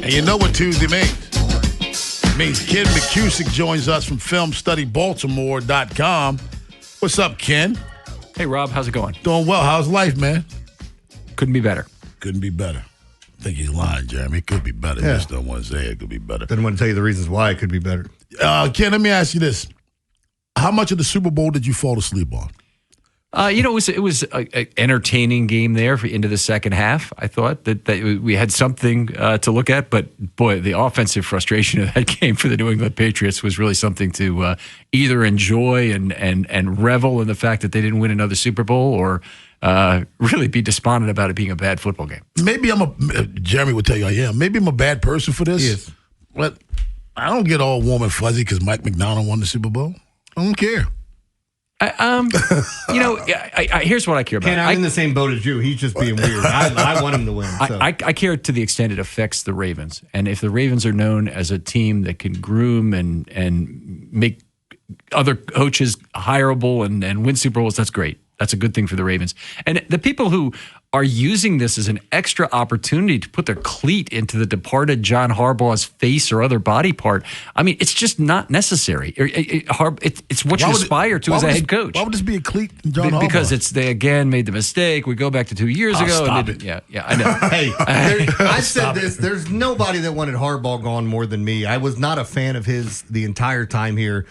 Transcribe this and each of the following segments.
And you know what Tuesday means? It means Ken McCusick joins us from FilmStudyBaltimore.com. What's up, Ken? Hey, Rob. How's it going? Doing well. How's life, man? Couldn't be better. Couldn't be better. I think he's lying, Jeremy. It could be better. Yeah. I just don't want to say it could be better. Didn't want to tell you the reasons why it could be better. Ken, let me ask you this. How much of the Super Bowl did you fall asleep on? It was an entertaining game there into the second half. I thought that we had something to look at, but boy, the offensive frustration of that game for the New England Patriots was really something to either enjoy and revel in the fact that they didn't win another Super Bowl, or really be despondent about it being a bad football game. Maybe Jeremy would tell you I am. Maybe I'm a bad person for this. Yes. But I don't get all warm and fuzzy because Mike McDonald won the Super Bowl. I don't care. Here's what I care about. Ken, I'm in the same boat as you. He's just being weird. I want him to win. So. I care to the extent it affects the Ravens. And if the Ravens are known as a team that can groom and make other coaches hireable and win Super Bowls, that's great. That's a good thing for the Ravens. And the people who are using this as an extra opportunity to put their cleat into the departed John Harbaugh's face or other body part, I mean, it's just not necessary. It's what you aspire to as a head coach. Why would this be a cleat in John Harbaugh? Because they again made the mistake. We go back to 2 years ago. Stop it. Yeah, I know. Hey, I said this. There's nobody that wanted Harbaugh gone more than me. I was not a fan of his the entire time here.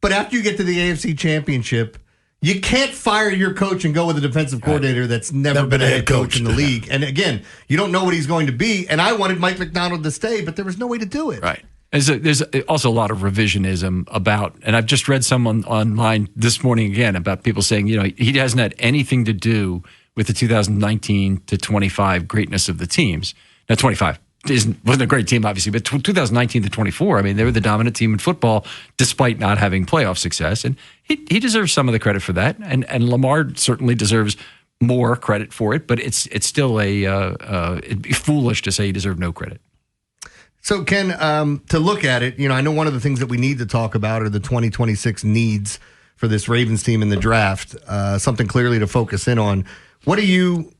But after you get to the AFC Championship, you can't fire your coach and go with a defensive coordinator that's never been a head coach in the league. And again, you don't know what he's going to be. And I wanted Mike McDonald to stay, but there was no way to do it. Right. There's also a lot of revisionism about, and I've just read some online this morning again about people saying, he hasn't had anything to do with the 2019 to 25 greatness of the teams. Now, 25 wasn't a great team, obviously, but 2019 to 24, I mean, they were the dominant team in football despite not having playoff success. And he deserves some of the credit for that. And Lamar certainly deserves more credit for it, but it's still it'd be foolish to say he deserved no credit. So, Ken, to look at it, I know one of the things that we need to talk about are the 2026 needs for this Ravens team in the draft, something clearly to focus in on. Where do you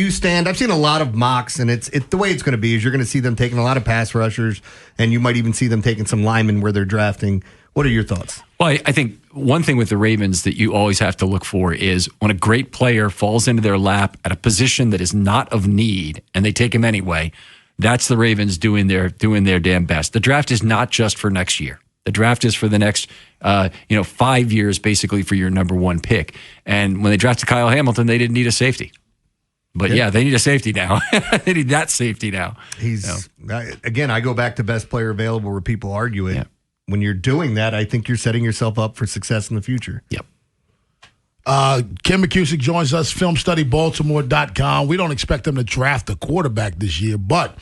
stand? I've seen a lot of mocks, and it's the way it's going to be is you're going to see them taking a lot of pass rushers, and you might even see them taking some linemen where they're drafting. What are your thoughts? Well, I think one thing with the Ravens that you always have to look for is when a great player falls into their lap at a position that is not of need, and they take him anyway. That's the Ravens doing their damn best. The draft is not just for next year. The draft is for the next, 5 years, basically, for your number one pick. And when they drafted Kyle Hamilton, they didn't need a safety. But they need a safety now. They need that safety now. Again, I go back to best player available where people argue it. Yeah. When you're doing that, I think you're setting yourself up for success in the future. Yep. Ken McCusick joins us, FilmStudyBaltimore.com. We don't expect them to draft a quarterback this year, but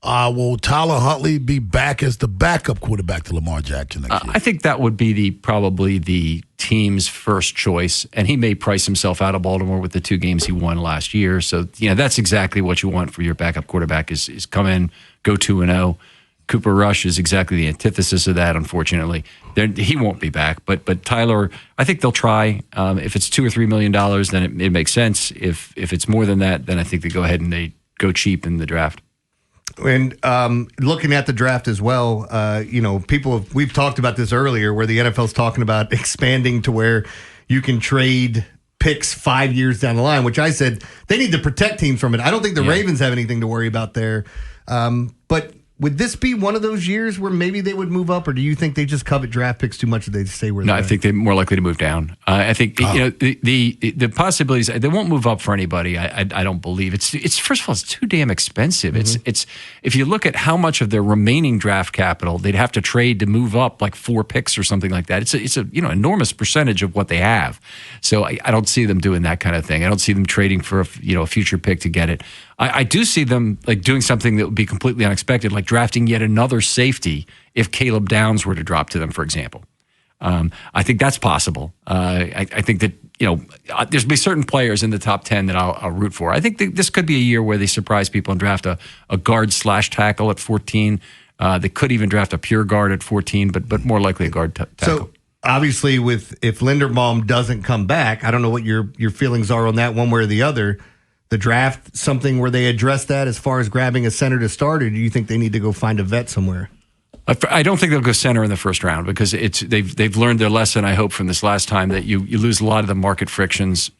will Tyler Huntley be back as the backup quarterback to Lamar Jackson next year? I think that would be probably the team's first choice, and he may price himself out of Baltimore with the 2 games he won last year. So, that's exactly what you want for your backup quarterback is come in, go 2-0. Cooper Rush is exactly the antithesis of that, unfortunately. He won't be back, but Tyler, I think they'll try. If it's $2 or $3 million, then it makes sense. If it's more than that, then I think they go ahead and they go cheap in the draft. And looking at the draft as well, we've talked about this earlier where the NFL's talking about expanding to where you can trade picks 5 years down the line, which I said they need to protect teams from it. I don't think the Ravens have anything to worry about there. But would this be one of those years where maybe they would move up, or do you think they just covet draft picks too much that they stay where they're at? No, I think they're more likely to move down. I think the possibilities, they won't move up for anybody. I don't believe it's first of all, it's too damn expensive. Mm-hmm. It's if you look at how much of their remaining draft capital they'd have to trade to move up like 4 picks or something like that. It's a enormous percentage of what they have. So I don't see them doing that kind of thing. I don't see them trading for a future pick to get it. I do see them like doing something that would be completely unexpected, like drafting yet another safety if Caleb Downs were to drop to them, for example. I think that's possible. I think that there's be certain players in the top 10 that I'll root for. I think this could be a year where they surprise people and draft a guard/tackle at 14. They could even draft a pure guard at 14, but more likely a guard tackle. So obviously, if Linderbaum doesn't come back, I don't know what your feelings are on that one way or the other. the draft something where they address that as far as grabbing a center to start, or do you think they need to go find a vet somewhere? I don't think they'll go center in the first round because they've learned their lesson. I hope from this last time that you lose a lot of the market frictions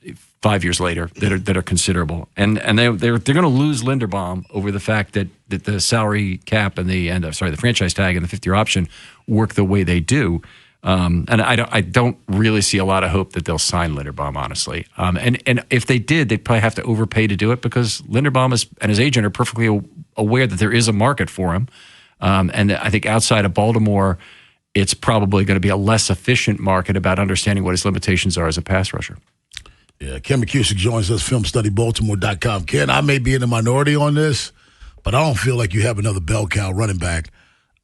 5 years later that are considerable, and they're going to lose Linderbaum over the fact that the salary cap and the franchise tag and the 5th-year option work the way they do. And I don't really see a lot of hope that they'll sign Linderbaum, honestly. And if they did, they'd probably have to overpay to do it because Linderbaum and his agent are perfectly aware that there is a market for him. And I think outside of Baltimore, it's probably going to be a less efficient market about understanding what his limitations are as a pass rusher. Yeah, Ken McCusick joins us, filmstudybaltimore.com. Ken, I may be in the minority on this, but I don't feel like you have another bell cow running back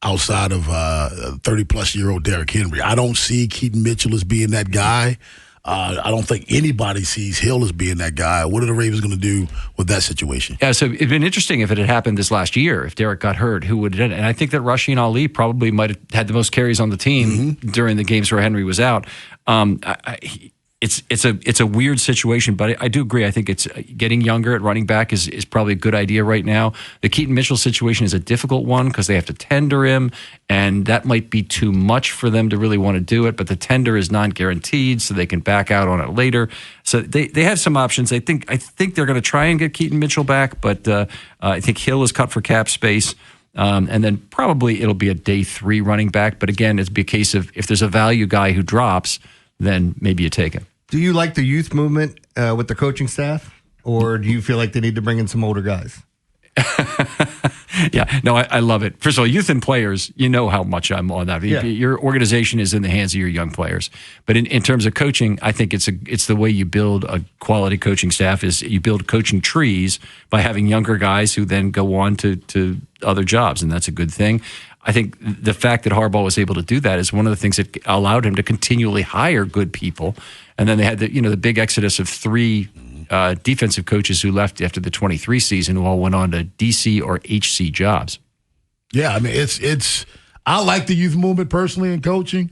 outside of 30-plus-year-old Derrick Henry. I don't see Keaton Mitchell as being that guy. I don't think anybody sees Hill as being that guy. What are the Ravens going to do with that situation? Yeah, so it'd been interesting if it had happened this last year. If Derrick got hurt, who would have done it? And I think that Rasheen Ali probably might have had the most carries on the team during the games where Henry was out. It's a weird situation, but I do agree. I think it's getting younger at running back is probably a good idea right now. The Keaton Mitchell situation is a difficult one because they have to tender him, and that might be too much for them to really want to do it. But the tender is non-guaranteed, so they can back out on it later. So they have some options. I think they're going to try and get Keaton Mitchell back, but I think Hill is cut for cap space. And then probably it'll be a day 3 running back. But again, it'd be a case of if there's a value guy who drops, then maybe you take him. Do you like the youth movement with the coaching staff, or do you feel like they need to bring in some older guys? Yeah, no, I love it. First of all, youth and players, you know how much I'm on that. Yeah. Your organization is in the hands of your young players. But in terms of coaching, I think it's the way you build a quality coaching staff is you build coaching trees by having younger guys who then go on to other jobs, and that's a good thing. I think the fact that Harbaugh was able to do that is one of the things that allowed him to continually hire good people. And then they had the big exodus of 3 defensive coaches who left after the 23 season who all went on to DC or HC jobs. Yeah, I mean, I like the youth movement personally in coaching.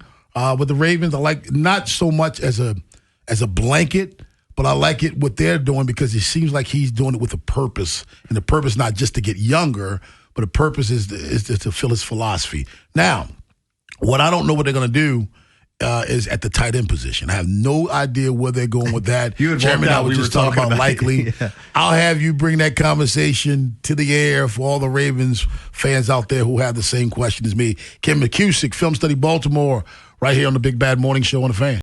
With the Ravens, I like not so much as a blanket, but I like it what they're doing because it seems like he's doing it with a purpose. And the purpose not just to get younger, but the purpose is to fulfill his philosophy. Now, what I don't know what they're going to do is at the tight end position. I have no idea where they're going with that. Chairman, I was just talking about likely. Yeah. I'll have you bring that conversation to the air for all the Ravens fans out there who have the same question as me. Ken McCusick, Film Study Baltimore, right here on the Big Bad Morning Show on the Fan.